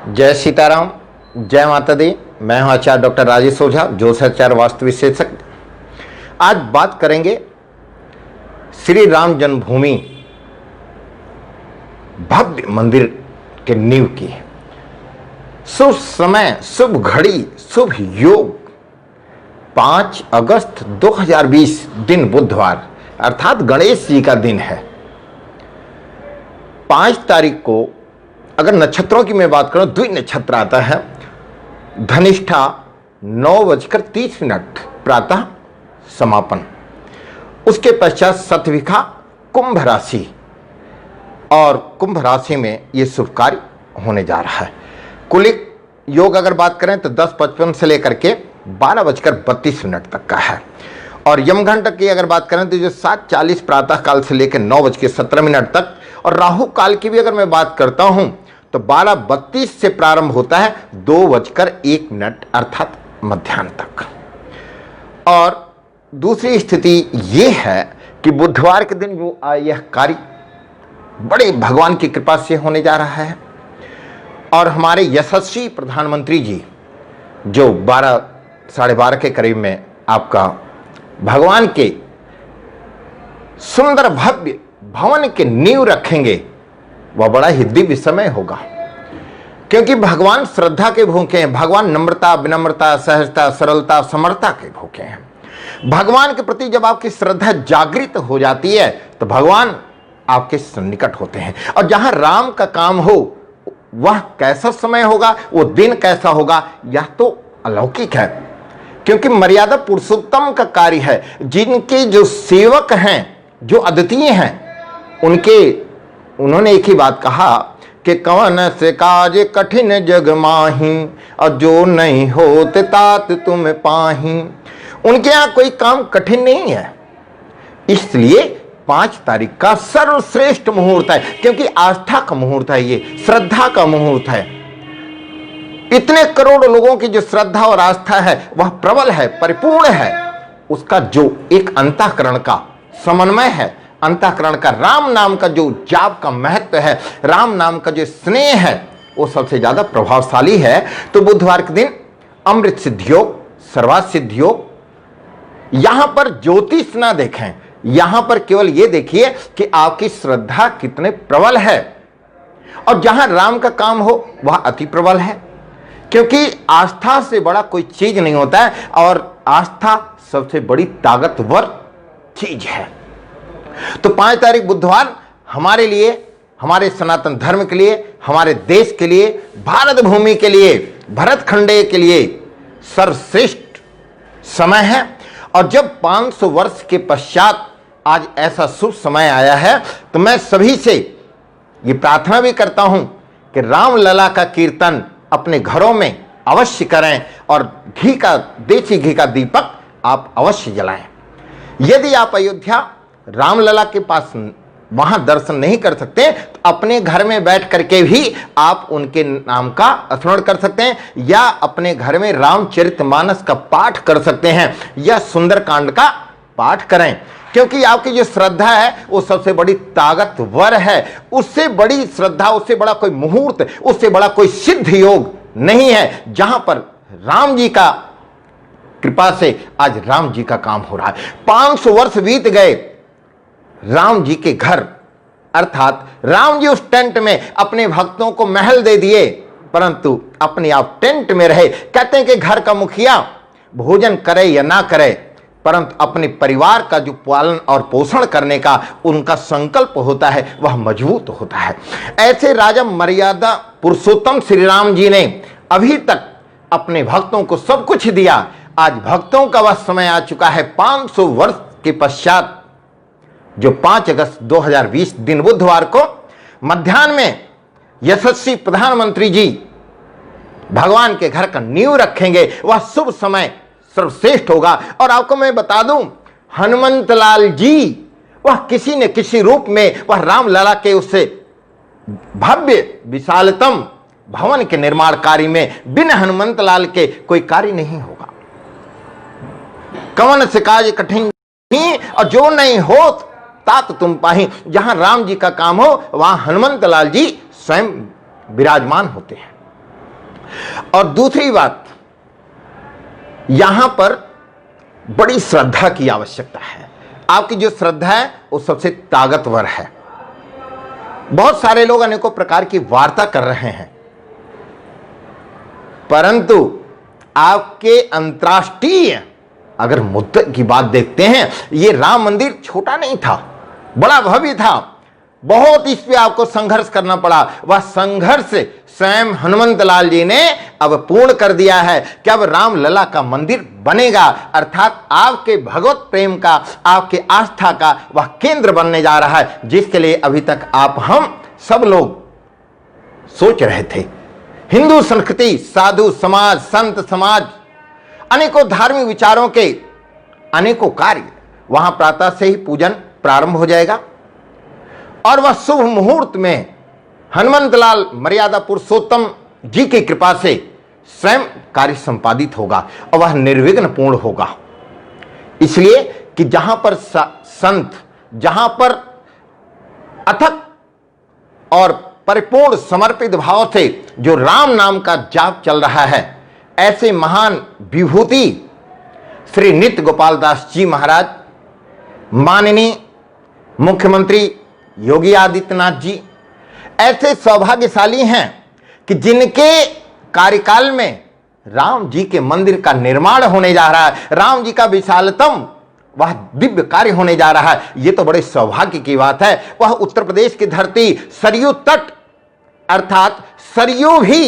जय सीताराम, जय माता दी। मैं हूं आचार्य डॉक्टर राजेश ओझा, ज्योतिषाचार्य वास्तु विशेषज्ञ। आज बात करेंगे श्री राम जन्मभूमि भव्य मंदिर के नींव की। शुभ समय, शुभ घड़ी, शुभ योग 5 अगस्त 2020 दिन बुधवार अर्थात गणेश जी का दिन है। 5 तारीख को अगर नक्षत्रों की मैं बात करूं, द्वि नक्षत्र आता है धनिष्ठा 9:30 प्रातः समापन। उसके पश्चात शतभिखा कुंभ राशि, और कुंभ राशि में यह शुभ कार्य होने जा रहा है। कुलिक योग अगर बात करें तो 10:55 से लेकर के 12:32 तक का है। और यमघंट की अगर बात करें तो जो 7:40 प्रातः काल से लेकर 9:17 तक, और राहु काल की भी अगर मैं बात करता हूं तो 12:32 से प्रारंभ होता है 2:01 अर्थात मध्याह्न तक। और दूसरी स्थिति यह है कि बुधवार के दिन वो यह कार्य बड़े भगवान की कृपा से होने जा रहा है। और हमारे यशस्वी प्रधानमंत्री जी जो 12-12:30 के करीब में आपका भगवान के सुंदर भव्य भवन के नींव रखेंगे, वह बड़ा ही दिव्य समय होगा। क्योंकि भगवान श्रद्धा के भूखे हैं, भगवान नम्रता, विनम्रता, सहजता, सरलता, समर्था के भूखे हैं। भगवान के प्रति जब आपकी श्रद्धा जागृत हो जाती है तो भगवान आपके सन्निकट होते हैं। और जहां राम का काम हो वह कैसा समय होगा, वो दिन कैसा होगा, यह तो अलौकिक है। क्योंकि मर्यादा पुरुषोत्तम का कार्य है। जिनके जो सेवक हैं, जो अद्वितीय हैं, उन्होंने एक ही बात कहा कि कवन से काज कठिन जग माही, और जो नहीं होते तात तुम पाही। उनके यहां कोई काम कठिन नहीं है। इसलिए 5 तारीख का सर्वश्रेष्ठ मुहूर्त है, क्योंकि आस्था का मुहूर्त है, ये श्रद्धा का मुहूर्त है। इतने करोड़ लोगों की जो श्रद्धा और आस्था है वह प्रबल है, परिपूर्ण है। उसका जो एक अंतःकरण का समन्वय है, अंतःकरण का राम नाम का जो जाप का महत्व है, राम नाम का जो स्नेह है, वो सबसे ज्यादा प्रभावशाली है। तो बुधवार के दिन अमृत सिद्धि योग, सर्वार्थ सिद्धि योग। यहां पर ज्योतिष ना देखें, यहां पर केवल ये देखिए कि आपकी श्रद्धा कितने प्रबल है। और जहां राम का काम हो वह अति प्रबल है, क्योंकि आस्था से बड़ा कोई चीज नहीं होता है, और आस्था सबसे बड़ी ताकतवर चीज है। तो 5 तारीख बुधवार हमारे लिए, हमारे सनातन धर्म के लिए, हमारे देश के लिए, भारत भूमि के लिए, भरत खंडे के लिए सर्वश्रेष्ठ समय है। और जब 500 वर्ष के पश्चात आज ऐसा शुभ समय आया है, तो मैं सभी से ये प्रार्थना भी करता हूं कि राम लला का कीर्तन अपने घरों में अवश्य करें, और घी का, देसी घी का दीपक आप अवश्य जलाएं। यदि आप अयोध्या रामलला के पास वहां दर्शन नहीं कर सकते तो अपने घर में बैठ करके भी आप उनके नाम का स्मरण कर सकते हैं, या अपने घर में रामचरितमानस का पाठ कर सकते हैं, या सुंदरकांड का पाठ करें। क्योंकि आपकी जो श्रद्धा है वो सबसे बड़ी ताकतवर है। उससे बड़ी श्रद्धा, उससे बड़ा कोई मुहूर्त, उससे बड़ा कोई सिद्ध योग नहीं है। जहां पर राम जी का कृपा से आज राम जी का काम हो रहा है। 500 वर्ष बीत गए, राम जी के घर, अर्थात राम जी उस टेंट में अपने भक्तों को महल दे दिए, परंतु अपने आप टेंट में रहे। कहते हैं कि घर का मुखिया भोजन करे या ना करे, परंतु अपने परिवार का जो पालन और पोषण करने का उनका संकल्प होता है वह मजबूत होता है। ऐसे राजा मर्यादा पुरुषोत्तम श्री राम जी ने अभी तक अपने भक्तों को सब कुछ दिया। आज भक्तों का वह समय आ चुका है। 500 वर्ष के पश्चात जो 5 अगस्त 2020 दिन बुधवार को मध्याह्न में यशस्वी प्रधानमंत्री जी भगवान के घर का नींव रखेंगे, वह शुभ समय सर्वश्रेष्ठ होगा। और आपको मैं बता दूं, हनुमंत लाल जी वह किसी न किसी रूप में वह राम लला के उससे भव्य विशालतम भवन के निर्माण कार्य में बिना हनुमंत लाल के कोई कार्य नहीं होगा। कवन से काज कठिन, और जो नहीं हो तात तुम पाही। जहां राम जी का काम हो वहां हनुमंत लाल जी स्वयं विराजमान होते हैं। और दूसरी बात, यहां पर बड़ी श्रद्धा की आवश्यकता है। आपकी जो श्रद्धा है वो सबसे ताकतवर है। बहुत सारे लोग अनेकों प्रकार की वार्ता कर रहे हैं, परंतु आपके अंतर्राष्ट्रीय अगर मुद्दे की बात देखते हैं, ये राम मंदिर छोटा नहीं था, बड़ा भव्य था। बहुत इस पे आपको संघर्ष करना पड़ा। वह संघर्ष स्वयं हनुमंत लाल जी ने अब पूर्ण कर दिया है कि अब रामलला का मंदिर बनेगा, अर्थात आपके भगवत प्रेम का, आपके आस्था का वह केंद्र बनने जा रहा है, जिसके लिए अभी तक आप हम सब लोग सोच रहे थे। हिंदू संस्कृति, साधु समाज, संत समाज, अनेकों धार्मिक विचारों के अनेकों कार्य, वहां प्रातः से ही पूजन प्रारंभ हो जाएगा और वह शुभ मुहूर्त में हनुमंतलाल मर्यादा पुरुषोत्तम जी की कृपा से स्वयं कार्य संपादित होगा और वह निर्विघ्न पूर्ण होगा। इसलिए कि जहां पर संत, जहां पर अथक और परिपूर्ण समर्पित भाव से जो राम नाम का जाप चल रहा है, ऐसे महान विभूति श्री नित्य गोपाल दास जी महाराज, माननीय मुख्यमंत्री योगी आदित्यनाथ जी ऐसे सौभाग्यशाली हैं कि जिनके कार्यकाल में राम जी के मंदिर का निर्माण होने जा रहा है, राम जी का विशालतम वह दिव्य कार्य होने जा रहा है। यह तो बड़े सौभाग्य की बात है। वह उत्तर प्रदेश की धरती, सरयू तट अर्थात सरयू भी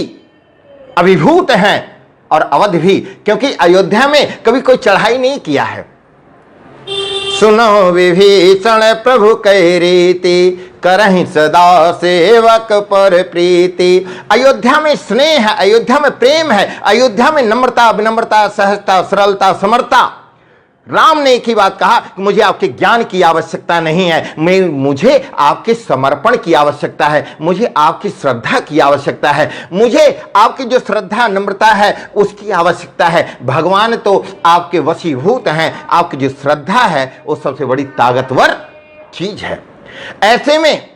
अभिभूत हैं और अवध भी, क्योंकि अयोध्या में कभी कोई चढ़ाई नहीं किया है। सुनो विभीषण प्रभु कह रीति, करहि सदा सेवक पर प्रीति। अयोध्या में स्नेह है, अयोध्या में प्रेम है, अयोध्या में नम्रता, विनम्रता, सहजता, सरलता, समर्था। राम ने एक ही बात कहा कि मुझे आपके ज्ञान की आवश्यकता नहीं है, मुझे आपके समर्पण की आवश्यकता है, मुझे आपकी श्रद्धा की आवश्यकता है, मुझे आपकी जो श्रद्धा नम्रता है उसकी आवश्यकता है। भगवान तो आपके वशीभूत हैं, आपकी जो श्रद्धा है वो सबसे बड़ी ताकतवर चीज है। ऐसे में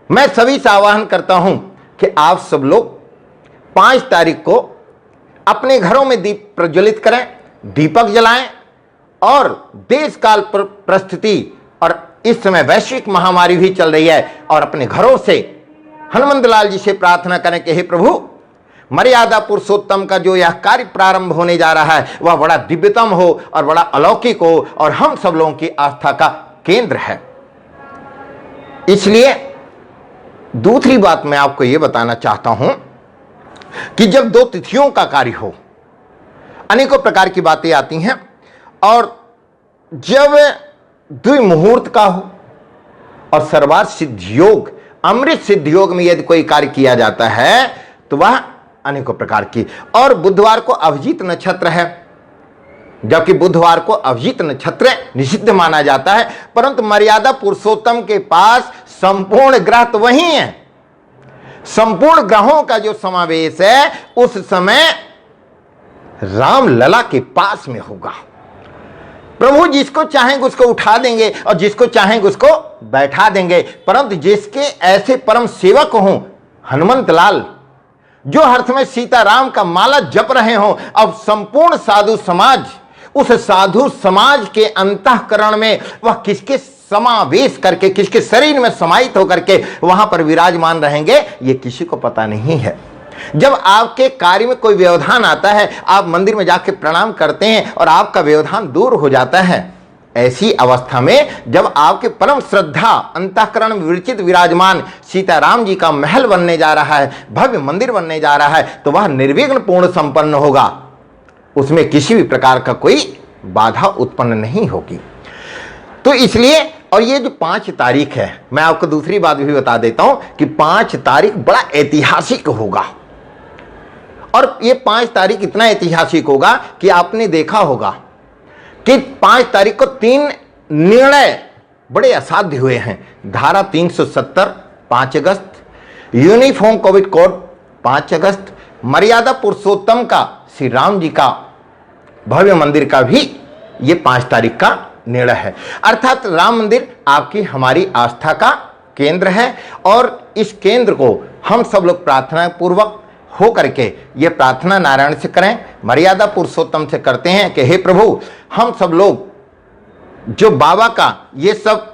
मैं सभी से आह्वान करता हूं कि आप सब लोग 5 तारीख को अपने घरों में दीप प्रज्वलित करें, दीपक जलाएं और देश काल परिस्थिति और इस समय वैश्विक महामारी भी चल रही है, और अपने घरों से हनुमंत लाल जी से प्रार्थना करें कि हे प्रभु, मर्यादा पुरुषोत्तम का जो यह कार्य प्रारंभ होने जा रहा है वह बड़ा दिव्यतम हो और बड़ा अलौकिक हो और हम सब लोगों की आस्था का केंद्र है। इसलिए दूसरी बात मैं आपको यह बताना चाहता हूं कि जब 2 तिथियों का कार्य हो, अनेकों प्रकार की बातें आती हैं, और जब द्विमुहूर्त का हो और सर्वार्थ सिद्ध योग, अमृत सिद्ध योग में यदि कोई कार्य किया जाता है तो वह अनेकों प्रकार की, और बुधवार को अभिजीत नक्षत्र है, जबकि बुधवार को अभिजीत नक्षत्र निषिद्ध माना जाता है, परंतु मर्यादा पुरुषोत्तम के पास संपूर्ण ग्रह तो वही है। संपूर्ण ग्रहों का जो समावेश है उस समय रामलला के पास में होगा। प्रभु जिसको चाहेंगे उसको उठा देंगे और जिसको चाहेंगे उसको बैठा देंगे, परंतु जिसके ऐसे परम सेवक हों, हनुमंत लाल जो हर समय सीताराम का माला जप रहे हों, अब संपूर्ण साधु समाज, उस साधु समाज के अंतःकरण में वह किसके समावेश करके, किसके शरीर में समाहित होकर के वहां पर विराजमान रहेंगे, ये किसी को पता नहीं है। जब आपके कार्य में कोई व्यवधान आता है, आप मंदिर में जाके प्रणाम करते हैं और आपका व्यवधान दूर हो जाता है, ऐसी अवस्था में जब आपके परम श्रद्धा अंतःकरण में विरचित विराजमान सीताराम जी का महल बनने जा रहा है, भव्य मंदिर बनने जा रहा है, तो वह निर्विघ्न पूर्ण संपन्न होगा, उसमें किसी भी प्रकार का कोई बाधा उत्पन्न नहीं होगी। तो इसलिए, और ये जो 5 तारीख है, मैं आपको दूसरी बात भी बता देता हूं कि 5 तारीख बड़ा ऐतिहासिक होगा। और ये 5 तारीख इतना ऐतिहासिक होगा कि आपने देखा होगा कि 5 तारीख को 3 निर्णय बड़े असाध्य हुए हैं। धारा 370 5 अगस्त, यूनिफॉर्म कोविड कोड 5 अगस्त, मर्यादा पुरुषोत्तम का, श्री राम जी का भव्य मंदिर का भी ये 5 तारीख का निर्णय है। अर्थात राम मंदिर आपकी हमारी आस्था का केंद्र है और इस केंद्र को हम सब लोग प्रार्थना पूर्वक हो करके ये प्रार्थना नारायण से करें, मर्यादा पुरुषोत्तम से करते हैं कि हे प्रभु, हम सब लोग जो बाबा का ये सब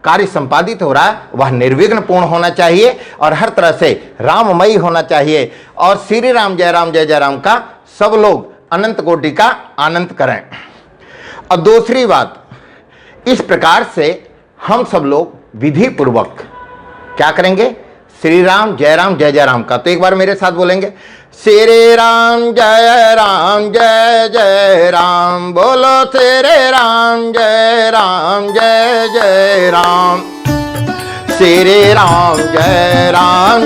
कार्य संपादित हो रहा है वह निर्विघ्न पूर्ण होना चाहिए और हर तरह से राममयी होना चाहिए, और श्री राम जय जय राम का सब लोग अनंत कोटि का आनंद करें। और दूसरी बात, इस प्रकार से हम सब लोग विधि पूर्वक क्या करेंगे, श्री राम जय जय राम का। तो एक बार मेरे साथ बोलेंगे, श्री राम जय जय राम, बोलो श्री राम जय जय राम, श्री राम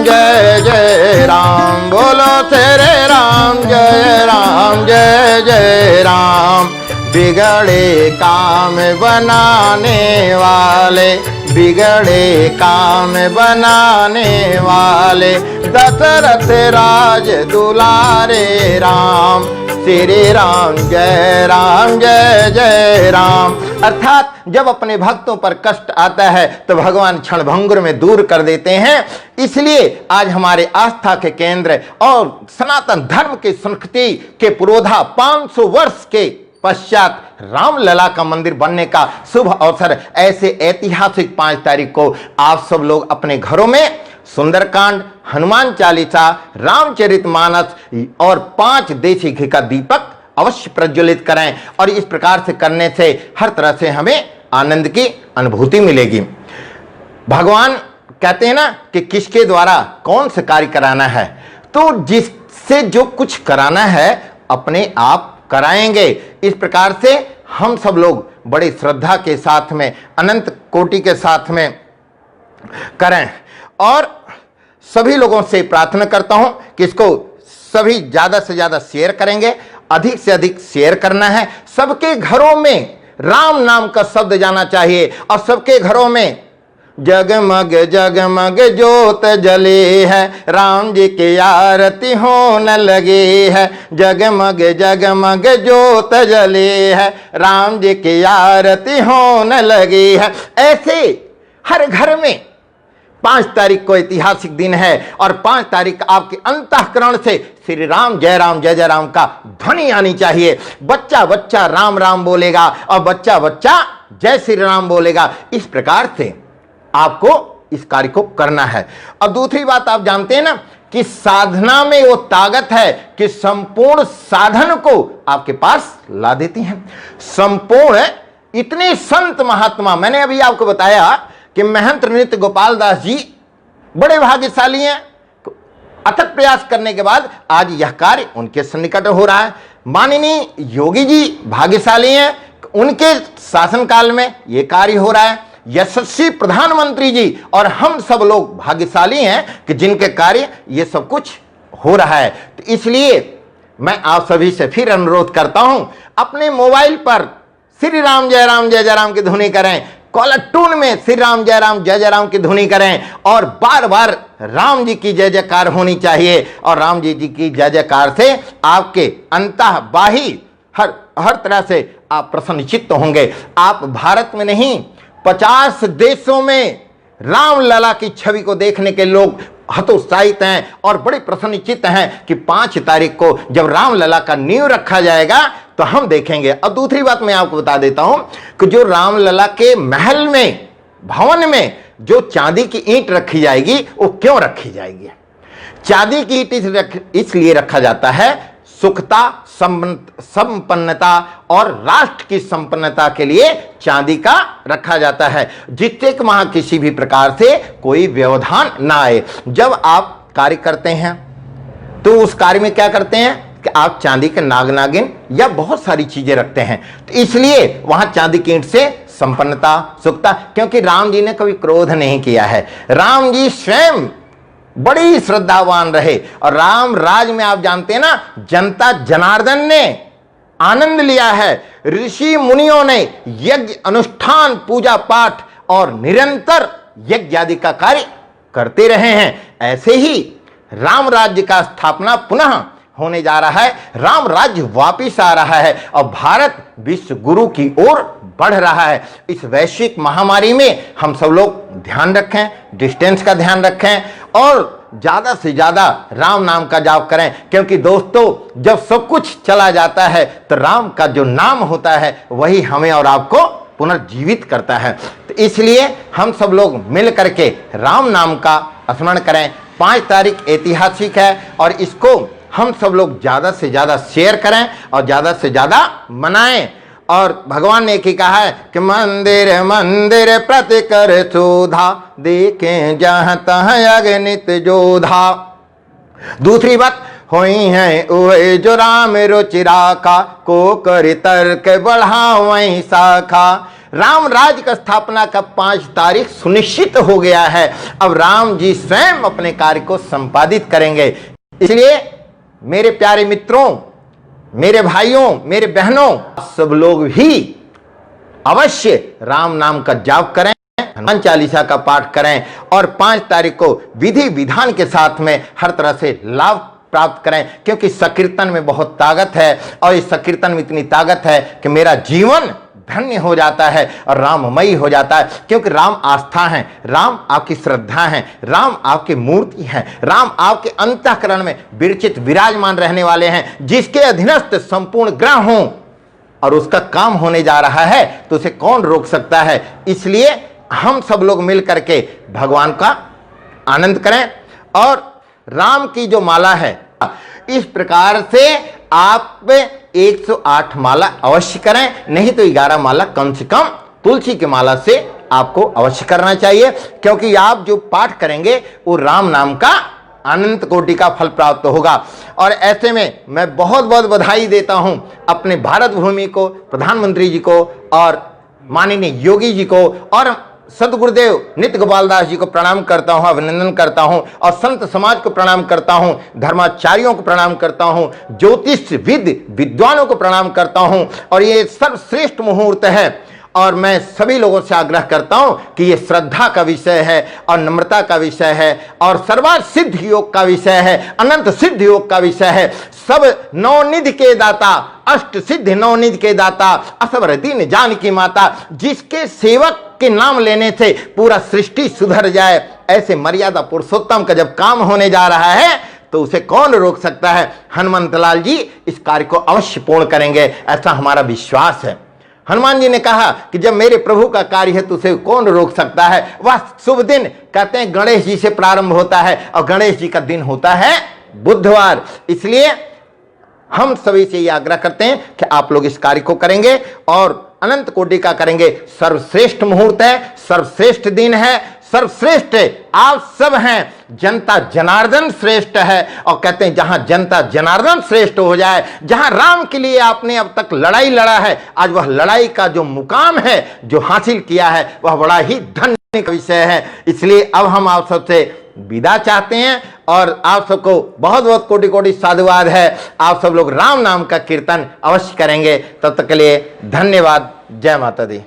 जय जय राम, बोलो श्री राम जय राम। बिगड़े काम बनाने वाले, बिगड़े काम बनाने वाले, दशरथ राज दुलारे राम, श्री राम जय जय राम। अर्थात जब अपने भक्तों पर कष्ट आता है तो भगवान क्षणभंगुर में दूर कर देते हैं। इसलिए आज हमारे आस्था के केंद्र और सनातन धर्म की संस्कृति के पुरोधा 500 वर्ष के पश्चात रामलला का मंदिर बनने का शुभ अवसर, ऐसे ऐतिहासिक 5 तारीख को आप सब लोग अपने घरों में सुंदरकांड, हनुमान चालीसा, रामचरितमानस और 5 देसी घी का दीपक अवश्य प्रज्वलित करें। और इस प्रकार से करने से हर तरह से हमें आनंद की अनुभूति मिलेगी। भगवान कहते हैं ना कि किसके द्वारा कौन से कार्य कराना है, तो जिससे जो कुछ कराना है अपने आप कराएंगे। इस प्रकार से हम सब लोग बड़ी श्रद्धा के साथ में, अनंत कोटि के साथ में करें। और सभी लोगों से प्रार्थना करता हूं कि इसको सभी ज्यादा से ज्यादा शेयर करेंगे, अधिक से अधिक शेयर करना है। सबके घरों में राम नाम का शब्द जाना चाहिए और सबके घरों में जगमग जगमग ज्योत जले है, राम जी की आरती होने लगी है, जगमग जगमग ज्योत जले है, राम जी की आरती होने लगी है। ऐसे हर घर में 5 तारीख को ऐतिहासिक दिन है और 5 तारीख आपके अंतःकरण से श्री राम जय जय राम का ध्वनि आनी चाहिए। बच्चा बच्चा राम राम बोलेगा और बच्चा बच्चा जय श्री राम बोलेगा। इस प्रकार से आपको इस कार्य को करना है। और दूसरी बात, आप जानते हैं ना कि साधना में वो ताकत है कि संपूर्ण साधन को आपके पास ला देती है। संपूर्ण इतने संत महात्मा, मैंने अभी आपको बताया कि महंत नृत्य गोपाल दास जी बड़े भाग्यशाली हैं। अथक प्रयास करने के बाद आज यह कार्य उनके सन्निकट हो रहा है। माननीय योगी जी भाग्यशाली हैं, उनके शासनकाल में यह कार्य हो रहा है। यशस्वी प्रधानमंत्री जी और हम सब लोग भाग्यशाली हैं कि जिनके कार्य ये सब कुछ हो रहा है। तो इसलिए मैं आप सभी से फिर अनुरोध करता हूं, अपने मोबाइल पर श्री राम जय जय राम की ध्वनि करें, कॉलर ट्यून में श्री राम जय जय राम की ध्वनि करें और बार बार राम जी की जय जयकार होनी चाहिए। और राम जी की जय जयकार से आपके अंतः बाही हर तरह से आप प्रसन्नचित्त होंगे। आप भारत में नहीं 50 देशों में रामलला की छवि को देखने के लोग हतोत्साहित हैं और बड़े प्रसन्नचित्त हैं कि 5 तारीख को जब रामलला का नींव रखा जाएगा तो हम देखेंगे। और दूसरी बात मैं आपको बता देता हूं कि जो रामलला के महल में, भवन में जो चांदी की ईंट रखी जाएगी, वो क्यों रखी जाएगी? चांदी की ईंट इसलिए रखा जाता है सुखता, संपन्नता और राष्ट्र की संपन्नता के लिए चांदी का रखा जाता है, जिससे कि वहां किसी भी प्रकार से कोई व्यवधान ना आए। जब आप कार्य करते हैं तो उस कार्य में क्या करते हैं कि आप चांदी के नाग नागिन या बहुत सारी चीजें रखते हैं, तो इसलिए वहां चांदी की ईंट से संपन्नता, सुखता, क्योंकि राम जी ने कभी क्रोध नहीं किया है। राम जी स्वयं बड़ी श्रद्धावान रहे और राम राज में आप जानते हैं ना, जनता जनार्दन ने आनंद लिया है। ऋषि मुनियों ने यज्ञ अनुष्ठान, पूजा पाठ और निरंतर यज्ञ आदि का कार्य करते रहे हैं। ऐसे ही राम राज्य का स्थापना पुनः होने जा रहा है, राम राज्य वापिस आ रहा है और भारत विश्व गुरु की ओर बढ़ रहा है। इस वैश्विक महामारी में हम सब लोग ध्यान रखें, डिस्टेंस का ध्यान रखें और ज्यादा से ज्यादा राम नाम का जाप करें, क्योंकि दोस्तों जब सब कुछ चला जाता है तो राम का जो नाम होता है वही हमें और आपको पुनर्जीवित करता है। तो इसलिए हम सब लोग मिल करके राम नाम का स्मरण करें। 5 तारीख ऐतिहासिक है और इसको हम सब लोग ज्यादा से ज्यादा शेयर करें और ज्यादा से ज्यादा मनाएं। और भगवान ने की कहा है कि मंदिर मंदिर प्रति कर शोधा, देखें जहां तहां अगणित जोधा। दूसरी बात, होई है ओए जो राम रुचि राखा, को कर तर्क बढ़ावई शाखा। राम राज्य का स्थापना का 5 तारीख सुनिश्चित हो गया है। अब राम जी स्वयं अपने कार्य को संपादित करेंगे। इसलिए मेरे प्यारे मित्रों, मेरे भाइयों, मेरे बहनों, सब लोग ही अवश्य राम नाम का जाप करें, हनुमान चालीसा का पाठ करें और 5 तारीख को विधि विधान के साथ में हर तरह से लाभ प्राप्त करें, क्योंकि संकीर्तन में बहुत ताकत है और इस संकीर्तन में इतनी ताकत है कि मेरा जीवन धन्य हो जाता है और राममयी हो जाता है। क्योंकि राम आस्था है, राम आपकी श्रद्धा है, राम आपकी मूर्ति है, राम आपके अंतःकरण में विरचित विराजमान रहने वाले हैं। जिसके अधीनस्थ संपूर्ण ग्रह हों और उसका काम होने जा रहा है तो उसे कौन रोक सकता है। इसलिए हम सब लोग मिल करके भगवान का आनंद करें और राम की जो माला है इस प्रकार से आप 108 माला अवश्य करें, नहीं तो 11 माला कम से कम तुलसी की माला से आपको अवश्य करना चाहिए, क्योंकि आप जो पाठ करेंगे वो राम नाम का अनंत कोटि का फल प्राप्त होगा। और ऐसे में मैं बहुत बहुत बधाई देता हूं अपने भारत भूमि को, प्रधानमंत्री जी को और माननीय योगी जी को और सदगुरुदेव नित्य गोपाल दास जी को प्रणाम करता हूं, अभिनंदन करता हूं और संत समाज को प्रणाम करता हूं, धर्माचार्यों को प्रणाम करता हूं, ज्योतिष विद्वानों को प्रणाम करता हूं। और ये सर्वश्रेष्ठ मुहूर्त है और मैं सभी लोगों से आग्रह करता हूं कि ये श्रद्धा का विषय है और नम्रता का विषय है और सर्वार्थ सिद्ध योग का विषय है, अनंत सिद्ध योग का विषय है। सब नवनिधि के दाता, अष्ट सिद्ध नवनिधि के दाता, असबर दीन जानकी माता, जिसके सेवक के नाम लेने से पूरा सृष्टि सुधर जाए, ऐसे मर्यादा पुरुषोत्तम का जब काम होने जा रहा है तो उसे कौन रोक सकता है। हनुमंत लाल जी इस कार्य को अवश्य पूर्ण करेंगे, ऐसा हमारा विश्वास है। हनुमान जी ने कहा कि जब मेरे प्रभु का कार्य है तो उसे कौन रोक सकता है। वह शुभ दिन कहते हैं गणेश जी से प्रारंभ होता है और गणेश जी का दिन होता है बुधवार। इसलिए हम सभी से यह आग्रह करते हैं कि आप लोग इस कार्य को करेंगे और अनंत कोटि का करेंगे। सर्वश्रेष्ठ मुहूर्त है, सर्वश्रेष्ठ दिन है, सर्वश्रेष्ठ आप सब हैं। जनता जनार्दन श्रेष्ठ है और कहते हैं जहां जनता जनार्दन श्रेष्ठ हो जाए, जहां राम के लिए आपने अब तक लड़ाई लड़ा है, आज वह लड़ाई का जो मुकाम है, जो हासिल किया है, वह बड़ा ही धन्य का विषय है। इसलिए अब हम आप सबसे विदा चाहते हैं और आप सबको बहुत बहुत कोटि कोटि साधुवाद है। आप सब लोग राम नाम का कीर्तन अवश्य करेंगे। तब तक के लिए धन्यवाद। जय माता दी।